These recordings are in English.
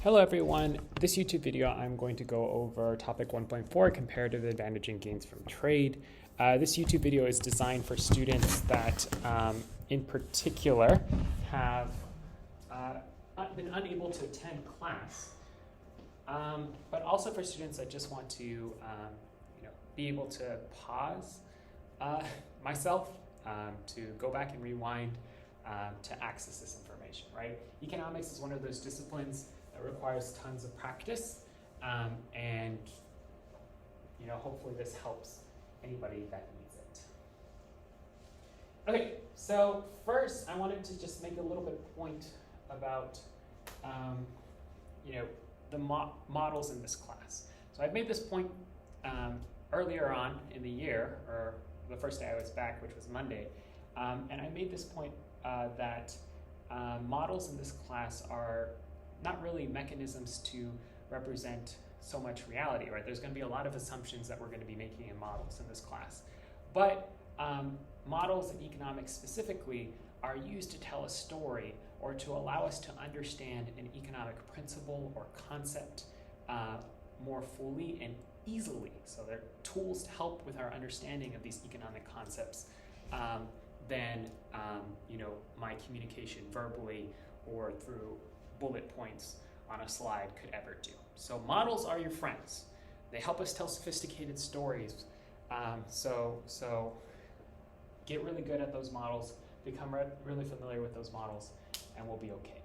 Hello everyone, this YouTube video I'm going to go over topic 1.4, Comparative Advantage and Gains from Trade. This YouTube video is designed for students that in particular have been unable to attend class, but also for students that just want to be able to pause myself to go back and rewind to access this information, right? Economics is one of those disciplines that requires tons of practice, and hopefully this helps anybody that needs it. Okay, so first I wanted to just make a little bit of point about the models in this class. So I've made this point earlier on in the year, or the first day I was back, which was Monday, and I made this point that models in this class are not really mechanisms to represent so much reality, right? There's going to be a lot of assumptions that we're going to be making in models in this class. But models in economics specifically are used to tell a story or to allow us to understand an economic principle or concept more fully and easily. So they're tools to help with our understanding of these economic concepts than my communication verbally or through bullet points on a slide could ever do. So models are your friends. They help us tell sophisticated stories. So get really good at those models, become really familiar with those models, and we'll be okay.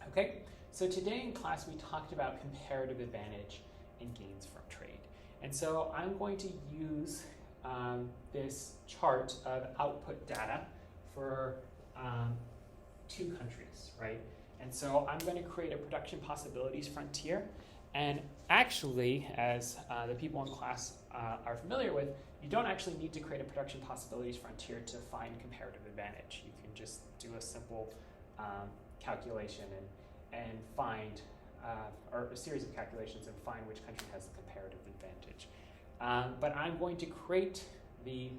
Okay, so today in class we talked about comparative advantage and gains from trade. And so I'm going to use this chart of output data for two countries, right? And so I'm going to create a production possibilities frontier. And actually, as the people in class are familiar with, you don't actually need to create a production possibilities frontier to find comparative advantage. You can just do a simple calculation and find, or a series of calculations and find which country has the comparative advantage. But I'm going to create the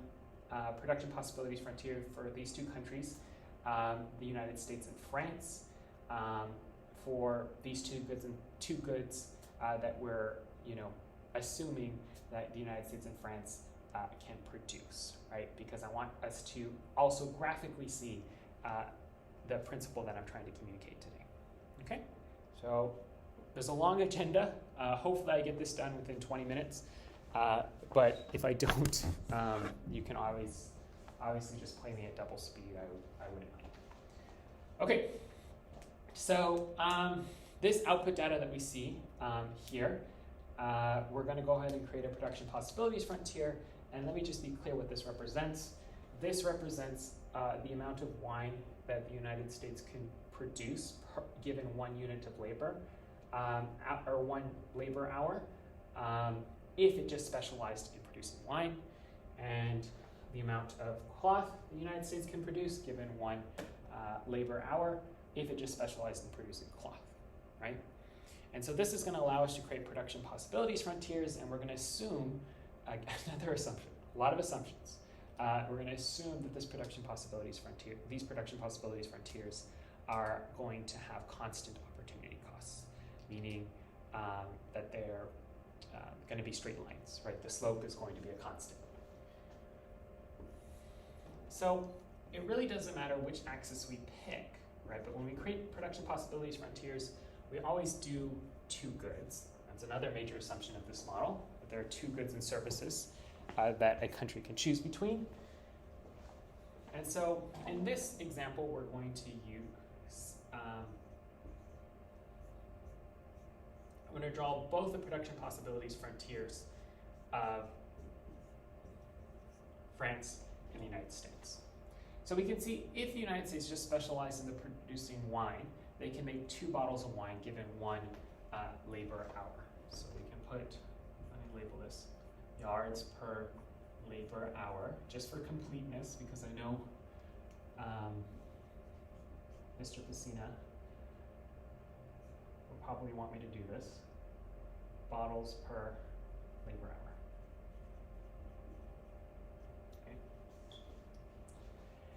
production possibilities frontier for these two countries, the United States and France, for these two goods that we're assuming that the United States and France can produce, right? Because I want us to also graphically see the principle that I'm trying to communicate today. Okay, so there's a long agenda. Hopefully I get this done within 20 minutes. But if I don't, you can obviously just play me at double speed. I wouldn't mind. Okay, so this output data that we see here, we're going to go ahead and create a production possibilities frontier. And let me just be clear what this represents. This represents the amount of wine that the United States can produce given 1 unit of labor, or 1 labor hour, if it just specialized in producing wine, and the amount of cloth the United States can produce given 1 labor hour, if it just specialized in producing cloth, right? And so this is going to allow us to create production possibilities frontiers, and we're going to assume, another assumption, a lot of assumptions. We're going to assume that these production possibilities frontiers are going to have constant opportunity costs, meaning that they're going to be straight lines, right? The slope is going to be a constant. So it really doesn't matter which axis we pick, right? But when we create production possibilities frontiers, we always do 2 goods. That's another major assumption of this model, that there are 2 goods and services that a country can choose between. And so in this example, we're going to use, I'm going to draw both the production possibilities frontiers of France and the United States. So we can see if the United States just specialized in the producing wine, they can make 2 bottles of wine given 1 labor hour. So we can put, let me label this, yards per labor hour, just for completeness, because I know Mr. Pacina will probably want me to do this. Bottles per labor hour. Okay.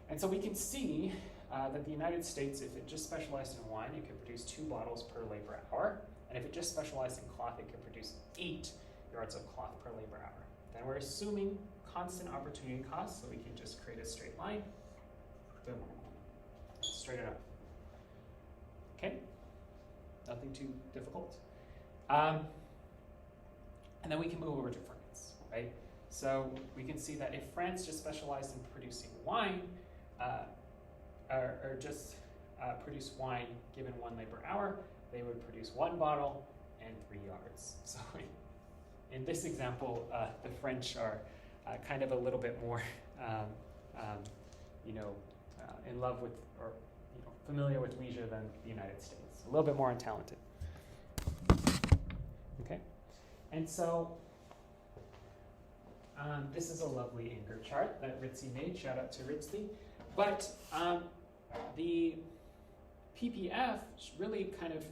And so we can see that the United States, if it just specialized in wine, it could produce 2 bottles per labor hour. And if it just specialized in cloth, it could produce 8 yards of cloth per labor hour. Then we're assuming constant opportunity costs, so we can just create a straight line. Boom. Straight it up. Okay? Nothing too difficult. And then we can move over to France, right? So we can see that if France just specialized in producing wine, or just produce wine given 1 labor hour, they would produce 1 bottle and 3 yards. So in this example, the French are kind of a little bit more, in love with, or familiar with leisure than the United States. A little bit more untalented. Okay, and so this is a lovely anchor chart that Ritzy made. Shout out to Ritzy. But the PPF really kind of,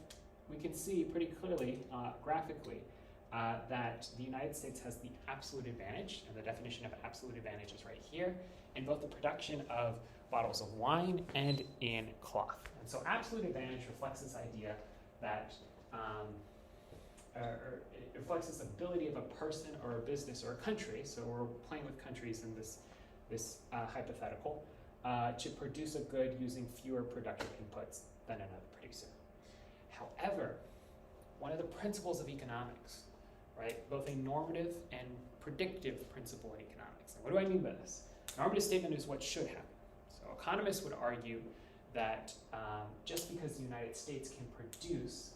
we can see pretty clearly graphically that the United States has the absolute advantage, and the definition of absolute advantage is right here, in both the production of bottles of wine and in cloth. And so absolute advantage reflects this idea that, or it reflects this ability of a person or a business or a country, so we're playing with countries in this hypothetical, to produce a good using fewer production inputs than another producer. However, one of the principles of economics, right, both a normative and predictive principle in economics. And what do I mean by this? Normative statement is what should happen. So economists would argue that just because the United States can produce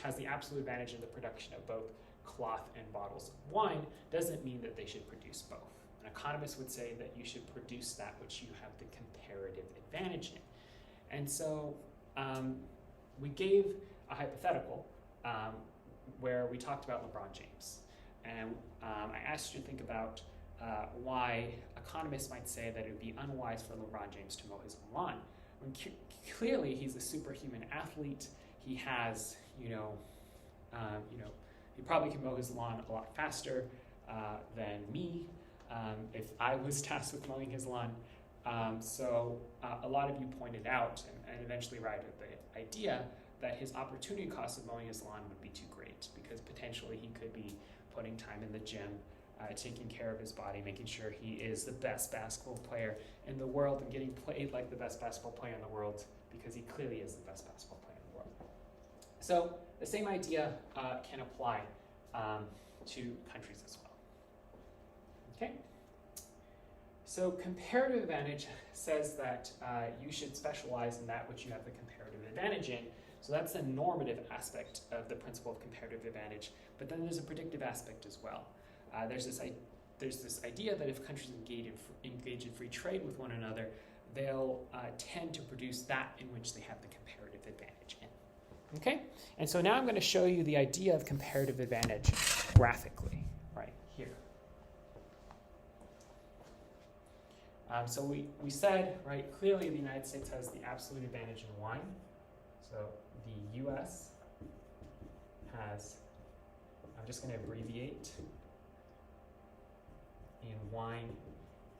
has the absolute advantage in the production of both cloth and bottles of wine, doesn't mean that they should produce both. An economist would say that you should produce that which you have the comparative advantage in. And so we gave a hypothetical where we talked about LeBron James. And I asked you to think about why economists might say that it would be unwise for LeBron James to mow his own lawn. When clearly he's a superhuman athlete. He has, he probably can mow his lawn a lot faster than me if I was tasked with mowing his lawn. So a lot of you pointed out and eventually arrived at the idea that his opportunity cost of mowing his lawn would be too great, because potentially he could be putting time in the gym, taking care of his body, making sure he is the best basketball player in the world and getting played like the best basketball player in the world, because he clearly is the best basketball player in the world. So the same idea can apply to countries as well. Okay? So comparative advantage says that you should specialize in that which you have the comparative advantage in. So that's the normative aspect of the principle of comparative advantage. But then there's a predictive aspect as well. There's this idea that if countries engage in free trade with one another, they'll tend to produce that in which they have the comparative advantage in. Okay? And so now I'm going to show you the idea of comparative advantage graphically, right here. So we said, right, clearly the United States has the absolute advantage in wine. So the US has, I'm just going to abbreviate, in wine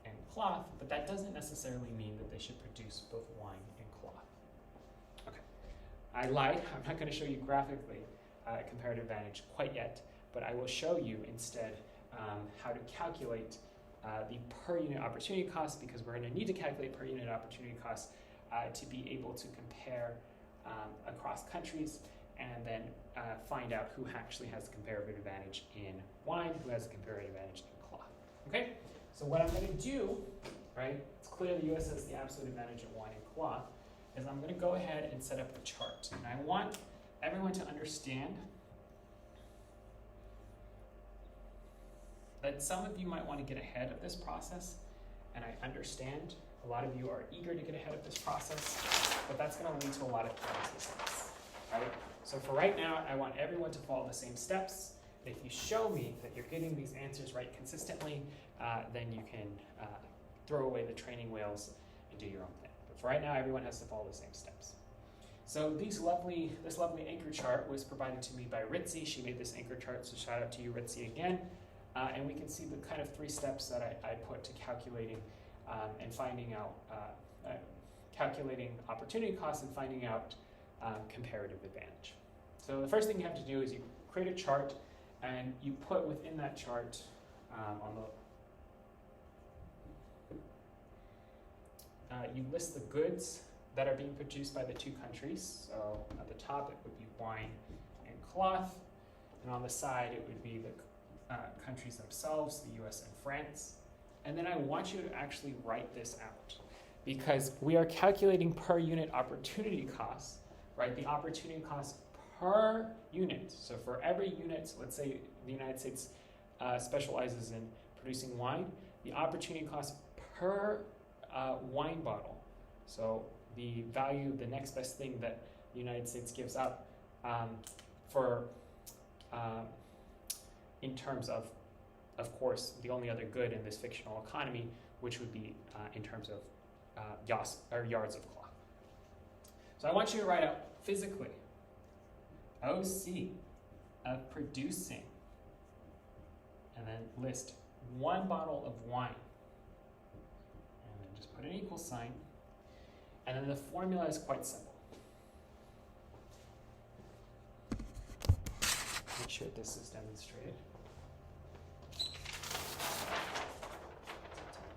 and cloth, but that doesn't necessarily mean that they should produce both wine and cloth. Okay, I lied. I'm not going to show you graphically comparative advantage quite yet, but I will show you instead how to calculate the per unit opportunity cost, because we're going to need to calculate per unit opportunity cost to be able to compare across countries, and then find out who actually has the comparative advantage in wine, who has the comparative advantage in cloth. Okay, so what I'm going to do, right, it's clear the US has the absolute advantage in wine and cloth, is I'm going to go ahead and set up a chart. And I want everyone to understand that some of you might want to get ahead of this process, and I understand a lot of you are eager to get ahead of this process, but that's going to lead to a lot of mistakes, right? So for right now, I want everyone to follow the same steps. If you show me that you're getting these answers right consistently, then you can throw away the training wheels and do your own thing. But for right now, everyone has to follow the same steps. So this lovely anchor chart was provided to me by Ritzy. She made this anchor chart, so shout out to you, Ritzy, again. And we can see the kind of 3 steps that I put to calculating and finding out, calculating opportunity costs and finding out comparative advantage. So the first thing you have to do is you create a chart and you put within that chart you list the goods that are being produced by the two countries. So at the top it would be wine and cloth, and on the side it would be the countries themselves, the US and France. And then I want you to actually write this out, because we are calculating per unit opportunity costs, right? The opportunity cost per unit. So for every unit, so let's say the United States specializes in producing wine, the opportunity cost per wine bottle. So the value, the next best thing that the United States gives up in terms of course, the only other good in this fictional economy, which would be in terms of yards of cloth. So I want you to write out physically, OC of producing, and then list one bottle of wine, and then just put an equal sign, and then the formula is quite simple. Make sure this is demonstrated. Turn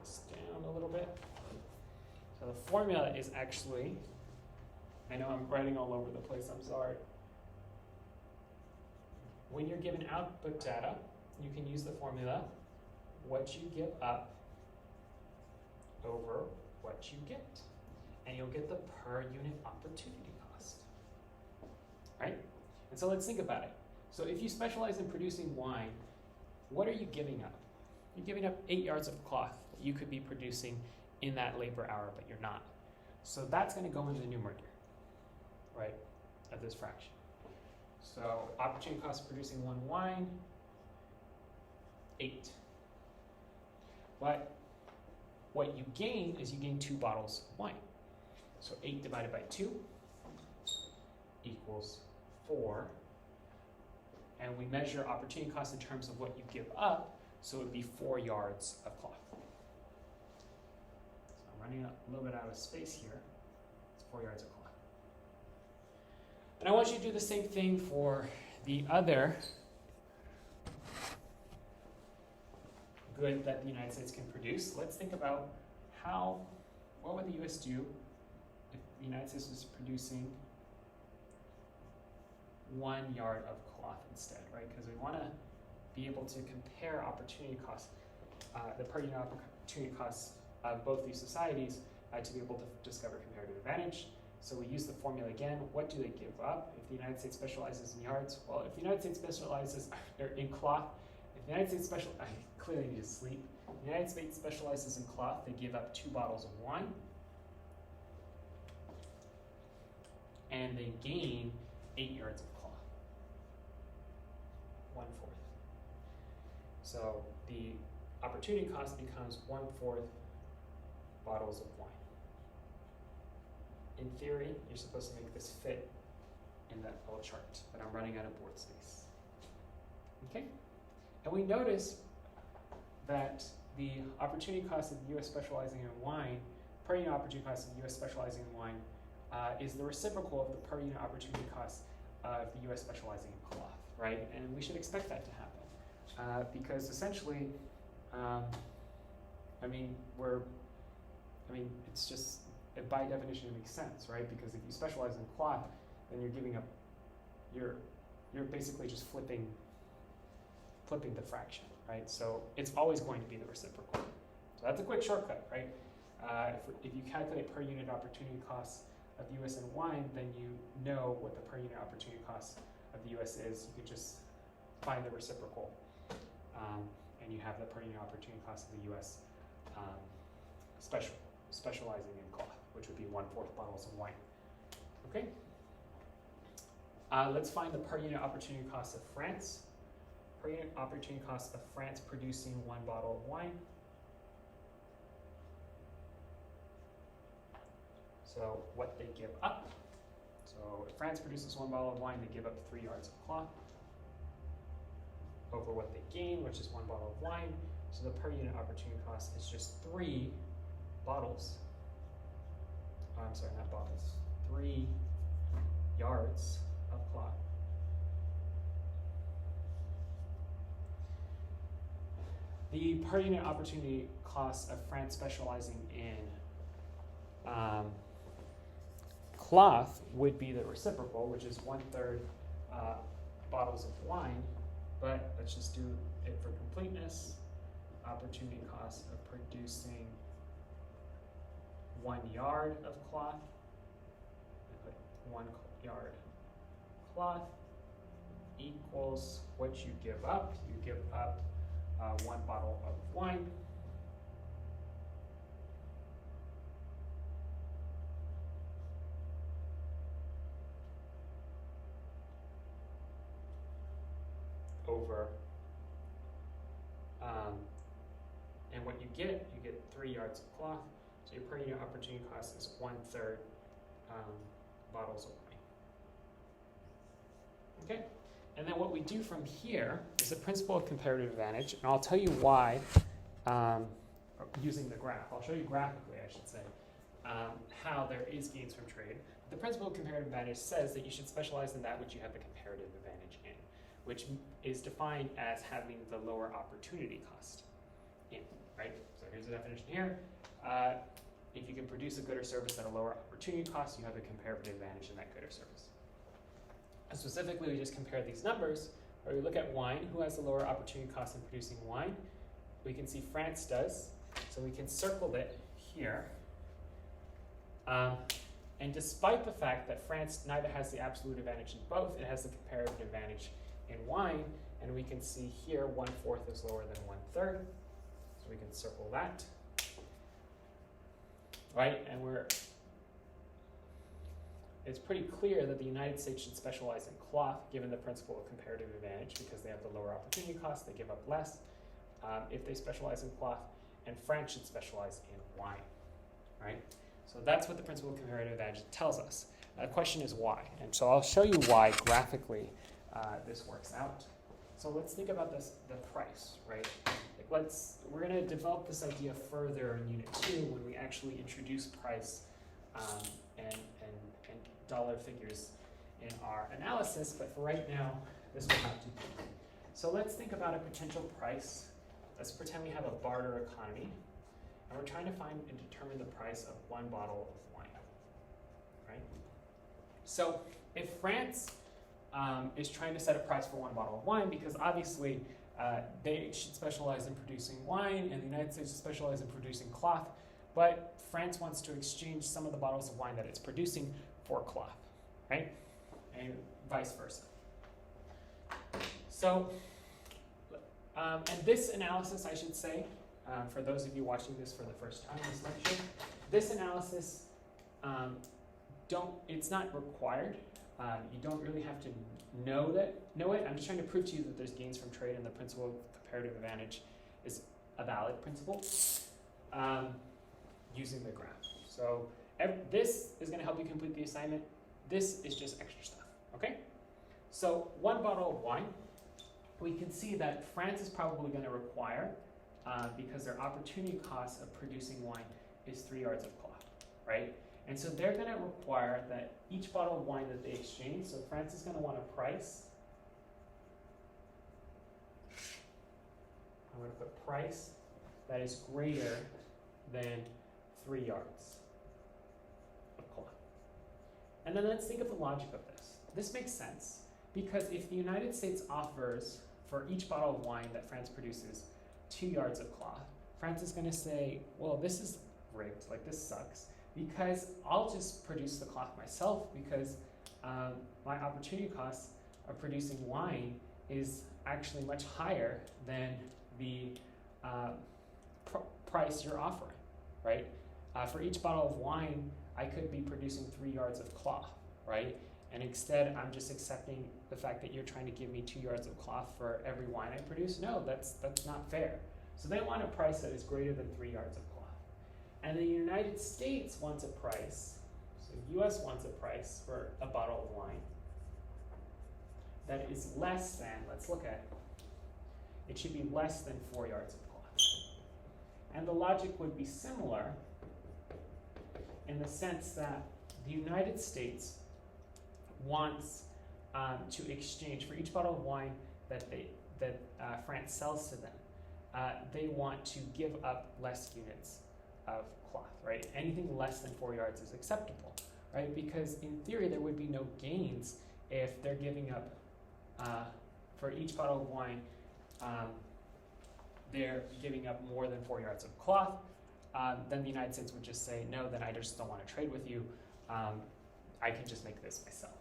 this down a little bit. So the formula is actually, I know I'm writing all over the place, I'm sorry. When you're given output data, you can use the formula, what you give up over what you get. And you'll get the per unit opportunity cost, right? And so let's think about it. So if you specialize in producing wine, what are you giving up? You're giving up 8 yards of cloth that you could be producing in that labor hour, but you're not. So that's going to go in the numerator, right, of this fraction. So opportunity cost of producing one wine, 8. But what you gain is you gain 2 bottles of wine. So 8 divided by 2 equals 4. And we measure opportunity cost in terms of what you give up, so it would be 4 yards of cloth. So I'm running a little bit out of space here. It's 4 yards of cloth. And I want you to do the same thing for the other good that the United States can produce. Let's think about what would the US do if the United States was producing 1 yard of cloth instead, right? Because we want to be able to compare opportunity costs, the per unit opportunity costs of both these societies to be able to discover comparative advantage. So we use the formula again. What do they give up if the United States specializes in yards? Well, if the United States specializes in cloth, if the United States I clearly need to sleep. If the United States specializes in cloth, they give up 2 bottles of wine, and they gain 8 yards of cloth, 1/4. So the opportunity cost becomes 1/4 bottles of wine. In theory, you're supposed to make this fit in that little chart, but I'm running out of board space. Okay? And we notice that the opportunity cost of the US specializing in wine, per unit opportunity cost of the US specializing in wine, is the reciprocal of the per unit opportunity cost of the US specializing in cloth, right? And we should expect that to happen. Because essentially, it's just, by definition, it makes sense, right? Because if you specialize in cloth, then you're giving up, you're basically just flipping the fraction, right? So it's always going to be the reciprocal. So that's a quick shortcut, right? If you calculate per unit opportunity costs of the US and wine, then you know what the per unit opportunity cost of the US is. You could just find the reciprocal, and you have the per unit opportunity cost of the US specializing in cloth, which would be 1/4 bottles of wine. Okay? Let's find the per unit opportunity cost of France. Per unit opportunity cost of France producing 1 bottle of wine. So what they give up. So if France produces 1 bottle of wine, they give up 3 yards of cloth over what they gain, which is 1 bottle of wine. So the per unit opportunity cost is just 3 bottles. I'm sorry, not bottles. 3 yards of cloth. The per unit opportunity cost of France specializing in cloth would be the reciprocal, which is 1/3 bottles of wine, but let's just do it for completeness. Opportunity cost of producing 1 yard of cloth. I put 1 yard cloth equals what you give up. You give up 1 bottle of wine. Over, and what you get 3 yards of cloth. So your per unit opportunity cost is 1/3 bottles of wine. Okay, and then what we do from here is the principle of comparative advantage, and I'll tell you why using the graph. I'll show you graphically, I should say, how there is gains from trade. The principle of comparative advantage says that you should specialize in that which you have the comparative advantage in, which is defined as having the lower opportunity cost in, right? So here's the definition here. If you can produce a good or service at a lower opportunity cost, you have a comparative advantage in that good or service. And specifically, we just compare these numbers, where we look at wine. Who has the lower opportunity cost in producing wine? We can see France does, so we can circle it here. And despite the fact that France neither has the absolute advantage in both, it has the comparative advantage in wine, and we can see here 1/4 is lower than 1/3, so we can circle that, right? And it's pretty clear that the United States should specialize in cloth, given the principle of comparative advantage, because they have the lower opportunity cost, they give up less if they specialize in cloth, and France should specialize in wine, right? So that's what the principle of comparative advantage tells us. The question is why, and so I'll show you why graphically this works out. So let's think about the price, right? Like we're going to develop this idea further in Unit 2 when we actually introduce price and dollar figures in our analysis, but for right now, this will have to do. So let's think about a potential price. Let's pretend we have a barter economy, and we're trying to find and determine the price of 1 bottle of wine, right? So if France is trying to set a price for 1 bottle of wine, because obviously they should specialize in producing wine, and the United States should specialize in producing cloth, but France wants to exchange some of the bottles of wine that it's producing for cloth, right? And vice versa. So, and this analysis, I should say, for those of you watching this for the first time in this lecture, this analysis, it's not required. You don't really have to know it. I'm just trying to prove to you that there's gains from trade, and the principle of comparative advantage is a valid principle using the graph. So this is going to help you complete the assignment. This is just extra stuff, okay? So 1 bottle of wine, we can see that France is probably going to require, because their opportunity cost of producing wine is 3 yards of cloth, right? And so they're going to require that each bottle of wine that they exchange, so France is going to want a price. I'm going to put price that is greater than 3 yards of cloth. And then let's think of the logic of this. This makes sense, because if the United States offers for each bottle of wine that France produces 2 yards of cloth, France is going to say, well, this is rigged, like this sucks, because I'll just produce the cloth myself, because my opportunity cost of producing wine is actually much higher than the price you're offering, right? For each bottle of wine, I could be producing 3 yards of cloth, right? And instead, I'm just accepting the fact that you're trying to give me 2 yards of cloth for every wine I produce. No, that's not fair. So they want a price that is greater than 3 yards of cloth. And the United States wants a price, so US wants a price for a bottle of wine that is less than, let's look at, it should be less than 4 yards of cloth. And the logic would be similar in the sense that the United States wants to exchange for each bottle of wine that France sells to them. They want to give up less units of cloth, right? Anything less than 4 yards is acceptable, right? Because in theory, there would be no gains if they're giving up, for each bottle of wine, they're giving up more than 4 yards of cloth. Then the United States would just say, no, then I just don't want to trade with you. I can just make this myself,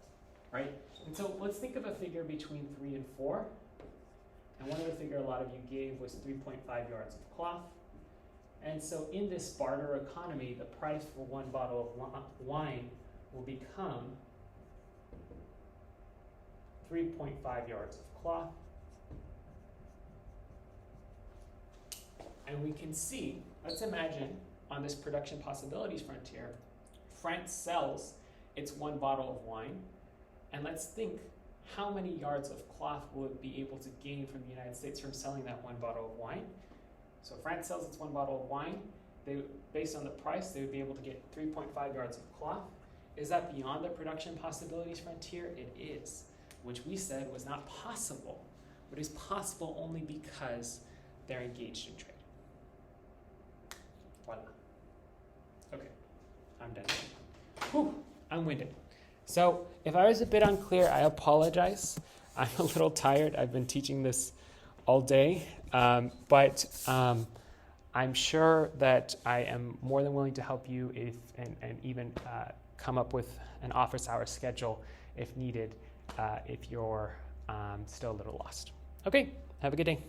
right? And so let's think of a figure between 3 and 4. And one other figure a lot of you gave was 3.5 yards of cloth. And so in this barter economy, the price for one bottle of wine will become 3.5 yards of cloth. And we can see, let's imagine on this production possibilities frontier, France sells its one bottle of wine. And let's think, how many yards of cloth will it be able to gain from the United States from selling that one bottle of wine? So France sells its one bottle of wine. Based on the price, they would be able to get 3.5 yards of cloth. Is that beyond the production possibilities frontier? It is, which we said was not possible, but is possible only because they're engaged in trade. Voila. Okay, I'm done. Whew, I'm winded. So if I was a bit unclear, I apologize. I'm a little tired. I've been teaching this all day, but I'm sure that I am more than willing to help you and even come up with an office hour schedule if needed, if you're still a little lost. Okay, have a good day.